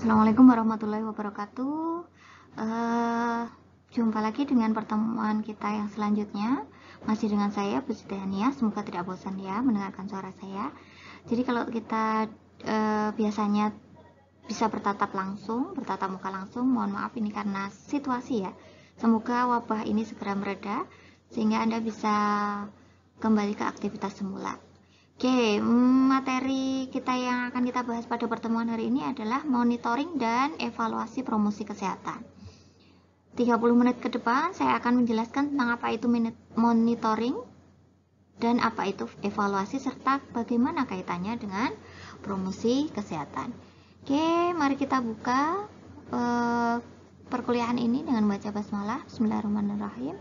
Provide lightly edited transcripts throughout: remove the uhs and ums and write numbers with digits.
Assalamualaikum warahmatullahi wabarakatuh. Jumpa lagi dengan pertemuan kita yang selanjutnya. Masih dengan saya, Bu Siti Hania. Semoga tidak bosan ya mendengarkan suara saya. Jadi kalau kita biasanya bisa bertatap muka langsung, mohon maaf ini karena situasi ya. Semoga wabah ini segera mereda sehingga Anda bisa kembali ke aktivitas semula. Oke, materi kita yang akan kita bahas pada pertemuan hari ini adalah monitoring dan evaluasi promosi kesehatan. 30 menit ke depan saya akan menjelaskan tentang apa itu monitoring dan apa itu evaluasi serta bagaimana kaitannya dengan promosi kesehatan. Oke, mari kita buka perkuliahan ini dengan membaca basmalah. Bismillahirrahmanirrahim.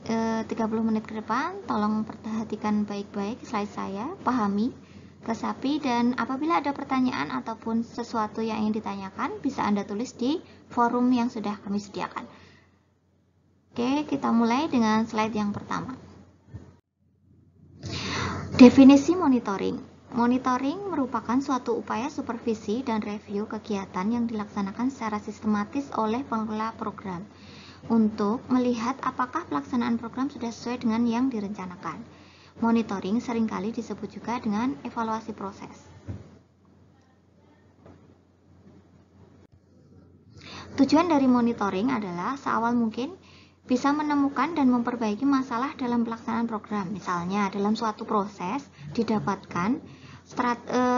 30 menit ke depan, tolong perhatikan baik-baik slide saya, pahami, resapi, dan apabila ada pertanyaan ataupun sesuatu yang ingin ditanyakan, bisa Anda tulis di forum yang sudah kami sediakan. Oke, kita mulai dengan slide yang pertama. Definisi monitoring. Monitoring merupakan suatu upaya supervisi dan review kegiatan yang dilaksanakan secara sistematis oleh pengelola program untuk melihat apakah pelaksanaan program sudah sesuai dengan yang direncanakan. Monitoring seringkali disebut juga dengan evaluasi proses. Tujuan dari monitoring adalah seawal mungkin bisa menemukan dan memperbaiki masalah dalam pelaksanaan program. Misalnya, dalam suatu proses didapatkan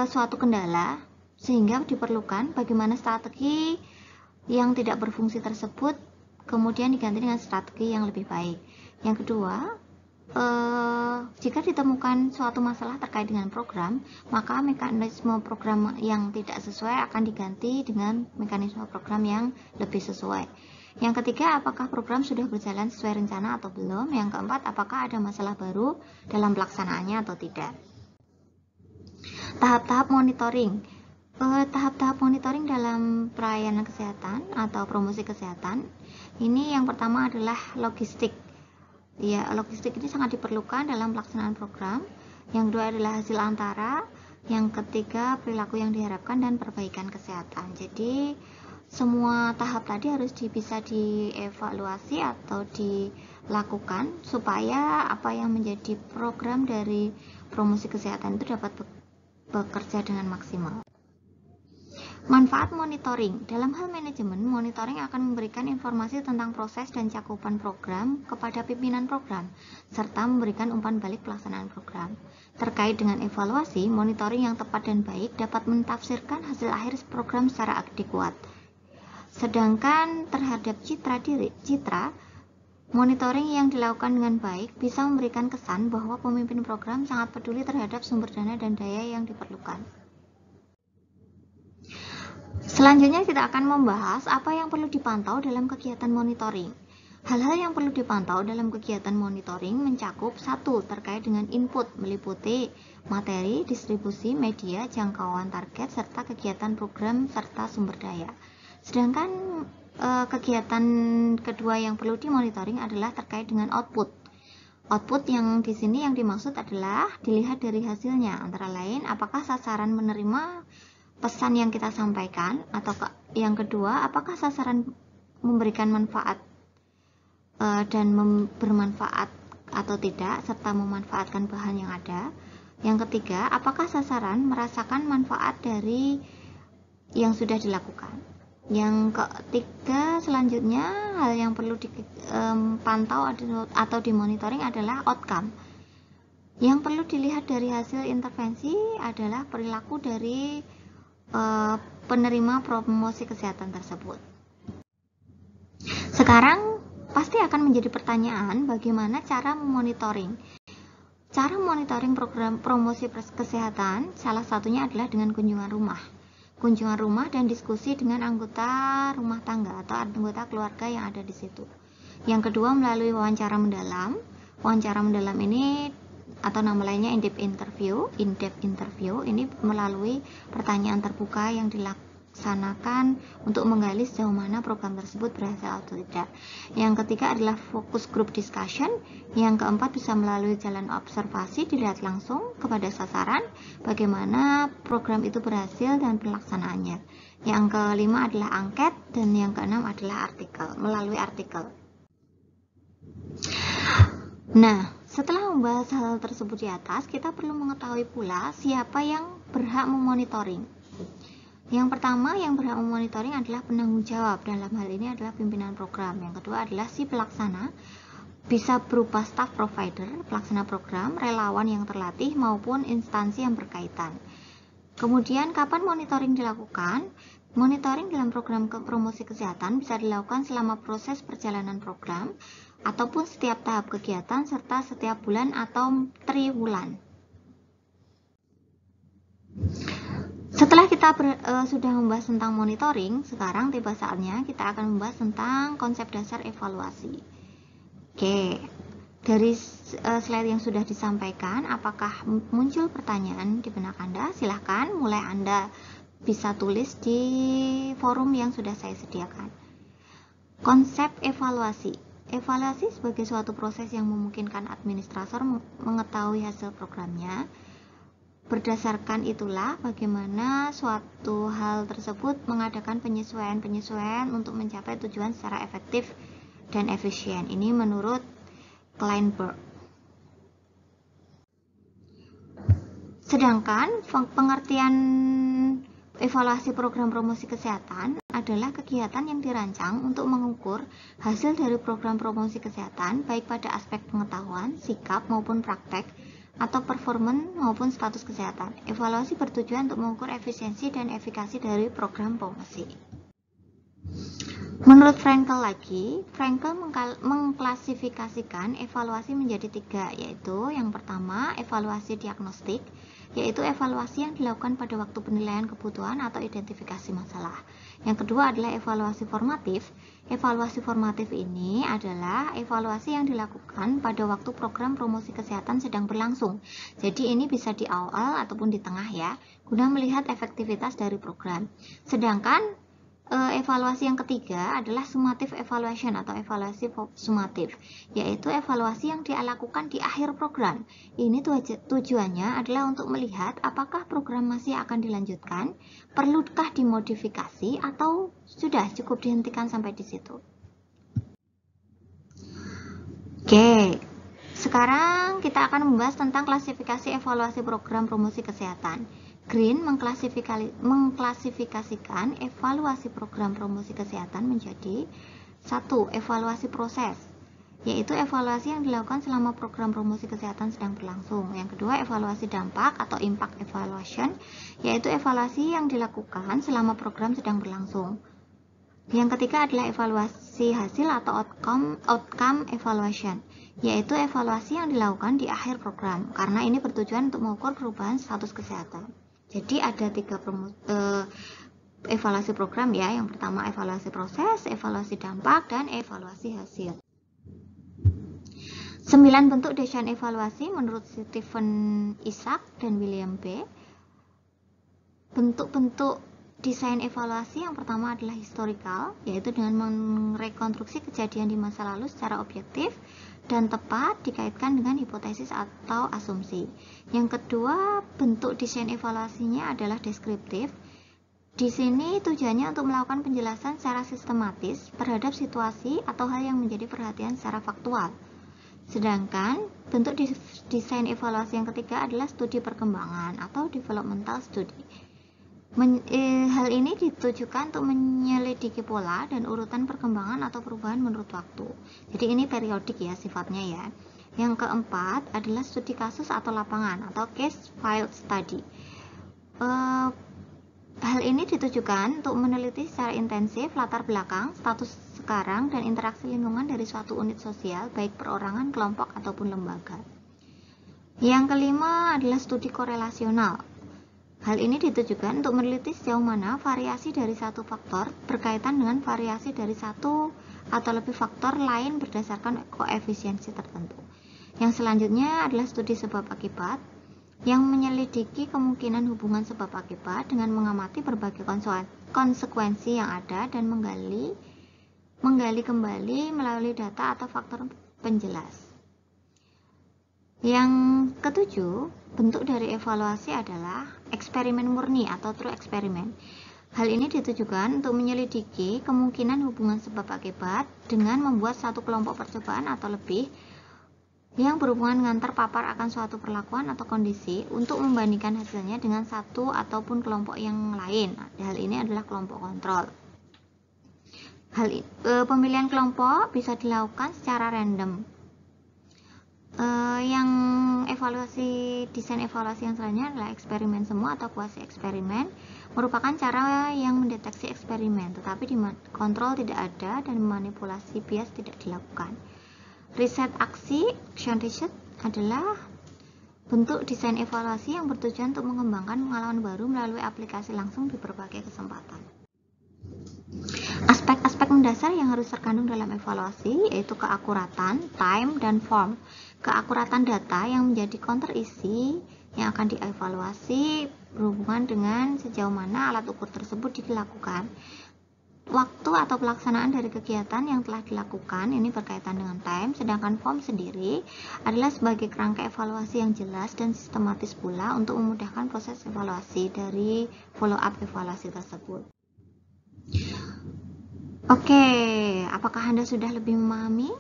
suatu kendala sehingga diperlukan bagaimana strategi yang tidak berfungsi tersebut kemudian diganti dengan strategi yang lebih baik. Yang kedua, jika ditemukan suatu masalah terkait dengan program, maka mekanisme program yang tidak sesuai akan diganti dengan mekanisme program yang lebih sesuai. Yang ketiga, apakah program sudah berjalan sesuai rencana atau belum? Yang keempat, apakah ada masalah baru dalam pelaksanaannya atau tidak? Tahap-tahap monitoring. Tahap-tahap monitoring dalam pelayanan kesehatan atau promosi kesehatan. Ini yang pertama adalah logistik. Ya, logistik ini sangat diperlukan dalam pelaksanaan program. Yang kedua adalah hasil antara. Yang ketiga, perilaku yang diharapkan dan perbaikan kesehatan. Jadi, semua tahap tadi harus bisa dievaluasi atau dilakukan supaya apa yang menjadi program dari promosi kesehatan itu dapat bekerja dengan maksimal. Manfaat monitoring. Dalam hal manajemen, monitoring akan memberikan informasi tentang proses dan cakupan program kepada pimpinan program, serta memberikan umpan balik pelaksanaan program. Terkait dengan evaluasi, monitoring yang tepat dan baik dapat mentafsirkan hasil akhir program secara adekuat. Sedangkan terhadap citra, monitoring yang dilakukan dengan baik bisa memberikan kesan bahwa pemimpin program sangat peduli terhadap sumber dana dan daya yang diperlukan. Selanjutnya kita akan membahas apa yang perlu dipantau dalam kegiatan monitoring. Hal-hal yang perlu dipantau dalam kegiatan monitoring mencakup 1. Terkait dengan input, meliputi materi, distribusi, media, jangkauan target, serta kegiatan program, serta sumber daya. Sedangkan kegiatan kedua yang perlu dimonitoring adalah terkait dengan output. Output yang di sini yang dimaksud adalah dilihat dari hasilnya, antara lain apakah sasaran menerima pesan yang kita sampaikan, atau yang kedua apakah sasaran memberikan manfaat dan bermanfaat atau tidak serta memanfaatkan bahan yang ada. Yang ketiga, apakah sasaran merasakan manfaat dari yang sudah dilakukan. Yang ketiga, selanjutnya hal yang perlu dipantau atau dimonitoring adalah outcome. Yang perlu dilihat dari hasil intervensi adalah perilaku dari penerima promosi kesehatan tersebut. Sekarang pasti akan menjadi pertanyaan bagaimana cara memonitoring. Cara monitoring program promosi kesehatan salah satunya adalah dengan kunjungan rumah dan diskusi dengan anggota rumah tangga atau anggota keluarga yang ada di situ. Yang kedua, melalui wawancara mendalam. Wawancara mendalam ini atau nama lainnya in-depth interview ini melalui pertanyaan terbuka yang dilaksanakan untuk menggali sejauh mana program tersebut berhasil atau tidak. Yang ketiga adalah fokus group discussion. Yang keempat bisa melalui jalan observasi, dilihat langsung kepada sasaran bagaimana program itu berhasil dan pelaksanaannya. Yang kelima adalah angket, dan yang keenam adalah artikel, melalui artikel. Nah, setelah membahas hal tersebut di atas, kita perlu mengetahui pula siapa yang berhak memonitoring. Yang pertama yang berhak memonitoring adalah penanggung jawab, dalam hal ini adalah pimpinan program. Yang kedua adalah si pelaksana, bisa berupa staff provider, pelaksana program, relawan yang terlatih, maupun instansi yang berkaitan. Kemudian, kapan monitoring dilakukan? Monitoring dalam program promosi kesehatan bisa dilakukan selama proses perjalanan program, ataupun setiap tahap kegiatan, serta setiap bulan atau triwulan. Setelah kita sudah membahas tentang monitoring, sekarang tiba saatnya kita akan membahas tentang konsep dasar evaluasi. Oke, dari slide yang sudah disampaikan, apakah muncul pertanyaan di benak Anda? Silahkan mulai Anda bisa tulis di forum yang sudah saya sediakan. Konsep evaluasi. Evaluasi sebagai suatu proses yang memungkinkan administrator mengetahui hasil programnya. Berdasarkan itulah bagaimana suatu hal tersebut mengadakan penyesuaian-penyesuaian untuk mencapai tujuan secara efektif dan efisien. Ini menurut Kleinberg. Sedangkan pengertian evaluasi program promosi kesehatan adalah kegiatan yang dirancang untuk mengukur hasil dari program promosi kesehatan, baik pada aspek pengetahuan, sikap, maupun praktek, atau performan maupun status kesehatan. Evaluasi bertujuan untuk mengukur efisiensi dan efikasi dari program promosi. Menurut Frankel lagi, Frankel mengklasifikasikan evaluasi menjadi 3, yaitu yang pertama evaluasi diagnostik, yaitu evaluasi yang dilakukan pada waktu penilaian kebutuhan atau identifikasi masalah. Yang kedua adalah evaluasi formatif. Evaluasi formatif ini adalah evaluasi yang dilakukan pada waktu program promosi kesehatan sedang berlangsung. Jadi ini bisa di awal ataupun di tengah ya, guna melihat efektivitas dari program. Sedangkan evaluasi yang ketiga adalah summative evaluation atau evaluasi sumatif, yaitu evaluasi yang dilakukan di akhir program. Ini tujuannya adalah untuk melihat apakah program masih akan dilanjutkan, perlukah dimodifikasi, atau sudah cukup dihentikan sampai di situ. Oke, sekarang kita akan membahas tentang klasifikasi evaluasi program promosi kesehatan. Green mengklasifikasikan evaluasi program promosi kesehatan menjadi 1. Evaluasi proses, yaitu evaluasi yang dilakukan selama program promosi kesehatan sedang berlangsung. Yang kedua, evaluasi dampak atau impact evaluation, yaitu evaluasi yang dilakukan selama program sedang berlangsung. Yang ketiga adalah evaluasi hasil atau outcome evaluation, yaitu evaluasi yang dilakukan di akhir program, karena ini bertujuan untuk mengukur perubahan status kesehatan. Jadi ada 3 evaluasi program ya. Yang pertama evaluasi proses, evaluasi dampak, dan evaluasi hasil. 9 bentuk desain evaluasi menurut Stephen Isaac dan William B. Bentuk-bentuk desain evaluasi yang pertama adalah historical, yaitu dengan merekonstruksi kejadian di masa lalu secara objektif dan tepat dikaitkan dengan hipotesis atau asumsi. Yang kedua, bentuk desain evaluasinya adalah deskriptif. Di sini tujuannya untuk melakukan penjelasan secara sistematis terhadap situasi atau hal yang menjadi perhatian secara faktual. Sedangkan bentuk desain evaluasi yang ketiga adalah studi perkembangan atau developmental study. Hal ini ditujukan untuk menyelidiki pola dan urutan perkembangan atau perubahan menurut waktu. Jadi ini periodik ya sifatnya ya. Yang keempat adalah studi kasus atau lapangan atau case file study. Hal ini ditujukan untuk meneliti secara intensif latar belakang, status sekarang, dan interaksi lingkungan dari suatu unit sosial, baik perorangan, kelompok, ataupun lembaga. Yang kelima adalah studi korelasional. Hal ini ditujukan untuk meneliti sejauh mana variasi dari satu faktor berkaitan dengan variasi dari satu atau lebih faktor lain berdasarkan koefisiensi tertentu. Yang selanjutnya adalah studi sebab akibat. yang menyelidiki kemungkinan hubungan sebab akibat dengan mengamati berbagai konsekuensi yang ada dan menggali kembali melalui data atau faktor penjelas. Yang ketujuh, bentuk dari evaluasi adalah eksperimen murni atau true experiment. Hal ini ditujukan untuk menyelidiki kemungkinan hubungan sebab akibat dengan membuat satu kelompok percobaan atau lebih yang berhubungan dengan terpapar akan suatu perlakuan atau kondisi untuk membandingkan hasilnya dengan satu ataupun kelompok yang lain. Hal ini adalah kelompok kontrol. Pemilihan kelompok bisa dilakukan secara random. Yang desain evaluasi yang selanjutnya adalah eksperimen semu atau kuasi eksperimen, merupakan cara yang mendeteksi eksperimen, tetapi di kontrol tidak ada dan manipulasi bias tidak dilakukan. Riset action research adalah bentuk desain evaluasi yang bertujuan untuk mengembangkan pengalaman baru melalui aplikasi langsung di berbagai kesempatan. Aspek-aspek mendasar yang harus terkandung dalam evaluasi yaitu keakuratan, time, dan form. Keakuratan data yang menjadi counter isi yang akan dievaluasi berhubungan dengan sejauh mana alat ukur tersebut dilakukan. Waktu atau pelaksanaan dari kegiatan yang telah dilakukan ini berkaitan dengan time, sedangkan form sendiri adalah sebagai kerangka evaluasi yang jelas dan sistematis pula untuk memudahkan proses evaluasi dari follow up evaluasi tersebut. Oke, apakah Anda sudah lebih memahami?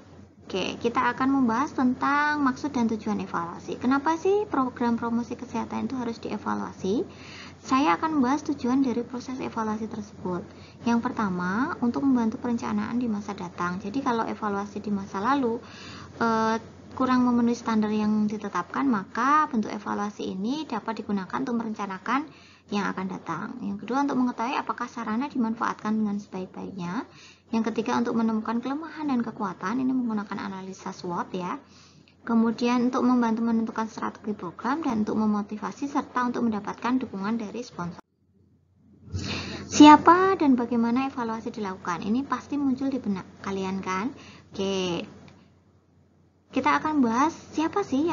Oke, kita akan membahas tentang maksud dan tujuan evaluasi. Kenapa sih program promosi kesehatan itu harus dievaluasi? Saya akan membahas tujuan dari proses evaluasi tersebut. Yang pertama, untuk membantu perencanaan di masa datang. Jadi kalau evaluasi di masa lalu kurang memenuhi standar yang ditetapkan, maka bentuk evaluasi ini dapat digunakan untuk merencanakan yang akan datang. Yang kedua, untuk mengetahui apakah sarana dimanfaatkan dengan sebaik-baiknya. Yang ketiga, untuk menemukan kelemahan dan kekuatan, ini menggunakan analisa SWOT ya. Kemudian untuk membantu menentukan strategi program dan untuk memotivasi serta untuk mendapatkan dukungan dari sponsor. Siapa dan bagaimana evaluasi dilakukan? Ini pasti muncul di benak kalian kan? Oke. Kita akan bahas siapa sih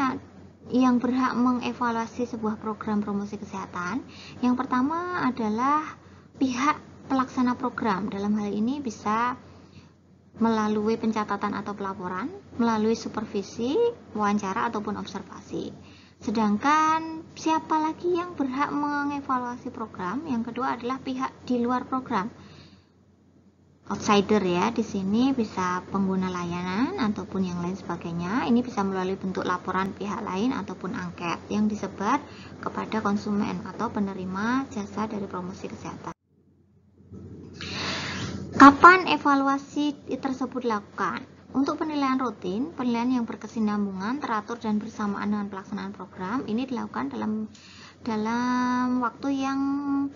yang berhak mengevaluasi sebuah program promosi kesehatan. Yang pertama adalah pihak pelaksana program. Dalam hal ini bisa melalui pencatatan atau pelaporan, melalui supervisi, wawancara, ataupun observasi. Sedangkan siapa lagi yang berhak mengevaluasi program? Yang kedua adalah pihak di luar program. Outsider ya, di sini bisa pengguna layanan ataupun yang lain sebagainya. Ini bisa melalui bentuk laporan pihak lain ataupun angket yang disebar kepada konsumen atau penerima jasa dari promosi kesehatan. Kapan evaluasi tersebut dilakukan? Untuk penilaian rutin, penilaian yang berkesinambungan, teratur dan bersamaan dengan pelaksanaan program, ini dilakukan dalam waktu yang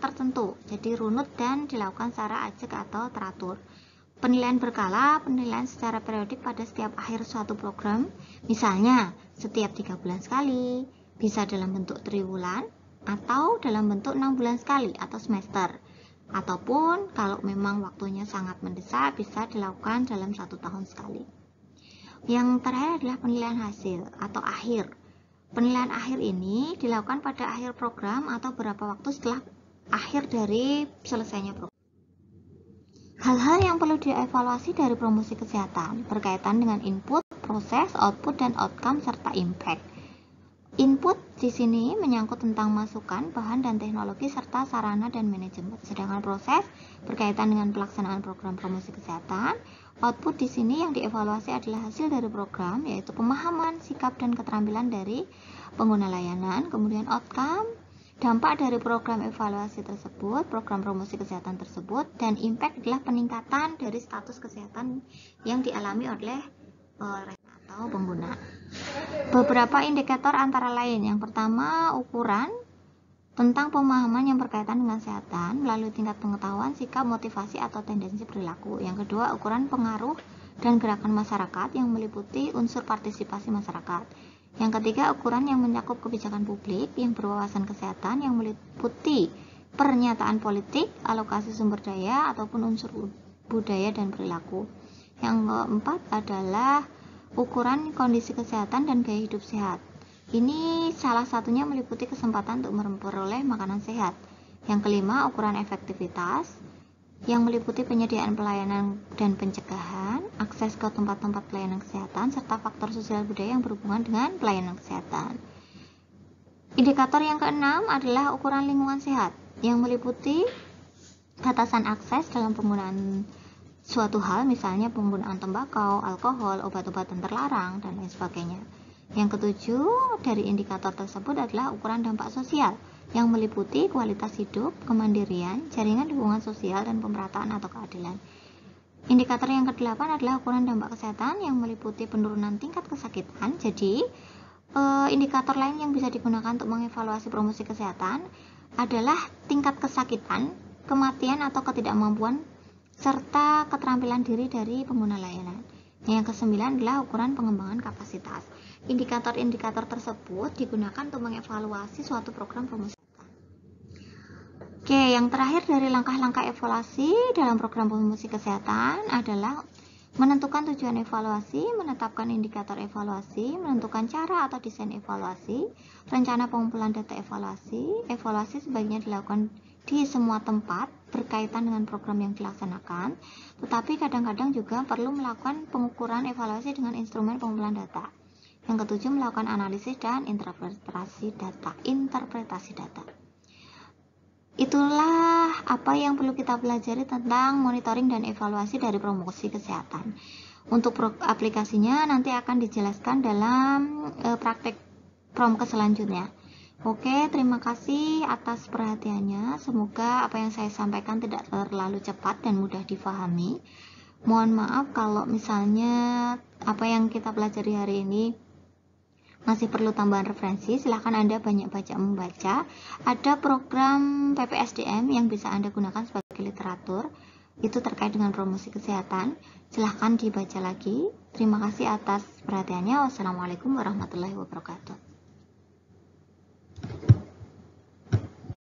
tertentu, jadi runut dan dilakukan secara ajak atau teratur. Penilaian berkala, penilaian secara periodik pada setiap akhir suatu program, misalnya setiap 3 bulan sekali, bisa dalam bentuk triwulan, atau dalam bentuk 6 bulan sekali atau semester. Ataupun kalau memang waktunya sangat mendesak bisa dilakukan dalam 1 tahun sekali. Yang terakhir adalah penilaian hasil atau akhir. Penilaian akhir ini dilakukan pada akhir program atau beberapa waktu setelah akhir dari selesainya program. Hal-hal yang perlu dievaluasi dari promosi kesehatan berkaitan dengan input, proses, output, dan outcome serta impact. Input di sini menyangkut tentang masukan, bahan dan teknologi serta sarana dan manajemen. Sedangkan proses berkaitan dengan pelaksanaan program promosi kesehatan. Output di sini yang dievaluasi adalah hasil dari program, yaitu pemahaman, sikap dan keterampilan dari pengguna layanan. Kemudian outcome, dampak dari program evaluasi tersebut, program promosi kesehatan tersebut, dan impact adalah peningkatan dari status kesehatan yang dialami oleh atau pengguna. Beberapa indikator antara lain. Yang pertama, ukuran tentang pemahaman yang berkaitan dengan kesehatan melalui tingkat pengetahuan, sikap, motivasi, atau tendensi perilaku. Yang kedua, ukuran pengaruh dan gerakan masyarakat yang meliputi unsur partisipasi masyarakat. Yang ketiga, ukuran yang mencakup kebijakan publik yang berwawasan kesehatan yang meliputi pernyataan politik, alokasi sumber daya, ataupun unsur budaya dan perilaku. Yang keempat adalah ukuran kondisi kesehatan dan gaya hidup sehat. Ini salah satunya meliputi kesempatan untuk memperoleh makanan sehat. Yang kelima, ukuran efektivitas, yang meliputi penyediaan pelayanan dan pencegahan, akses ke tempat-tempat pelayanan kesehatan, serta faktor sosial budaya yang berhubungan dengan pelayanan kesehatan. Indikator yang keenam adalah ukuran lingkungan sehat, yang meliputi batasan akses dalam penggunaan suatu hal, misalnya penggunaan tembakau, alkohol, obat-obatan terlarang, dan lain sebagainya. Yang ketujuh dari indikator tersebut adalah ukuran dampak sosial, yang meliputi kualitas hidup, kemandirian, jaringan dukungan sosial, dan pemerataan atau keadilan. Indikator yang kedelapan adalah ukuran dampak kesehatan, yang meliputi penurunan tingkat kesakitan. Jadi, indikator lain yang bisa digunakan untuk mengevaluasi promosi kesehatan adalah tingkat kesakitan, kematian atau ketidakmampuan, serta keterampilan diri dari pengguna layanan. Yang kesembilan adalah ukuran pengembangan kapasitas. Indikator-indikator tersebut digunakan untuk mengevaluasi suatu program promosi. Oke, yang terakhir dari langkah-langkah evaluasi dalam program promosi kesehatan adalah menentukan tujuan evaluasi, menetapkan indikator evaluasi, menentukan cara atau desain evaluasi, rencana pengumpulan data evaluasi. Evaluasi sebaiknya dilakukan di semua tempat berkaitan dengan program yang dilaksanakan, tetapi kadang-kadang juga perlu melakukan pengukuran evaluasi dengan instrumen pengumpulan data. Yang ketujuh, melakukan analisis dan interpretasi data. Itulah apa yang perlu kita pelajari tentang monitoring dan evaluasi dari promosi kesehatan. Untuk aplikasinya nanti akan dijelaskan dalam praktek promkes selanjutnya. Oke, terima kasih atas perhatiannya. Semoga apa yang saya sampaikan tidak terlalu cepat dan mudah difahami. Mohon maaf kalau misalnya apa yang kita pelajari hari ini masih perlu tambahan referensi. Silahkan Anda banyak membaca. Ada program PPSDM yang bisa Anda gunakan sebagai literatur. Itu terkait dengan promosi kesehatan. Silahkan dibaca lagi. Terima kasih atas perhatiannya. Wassalamualaikum warahmatullahi wabarakatuh.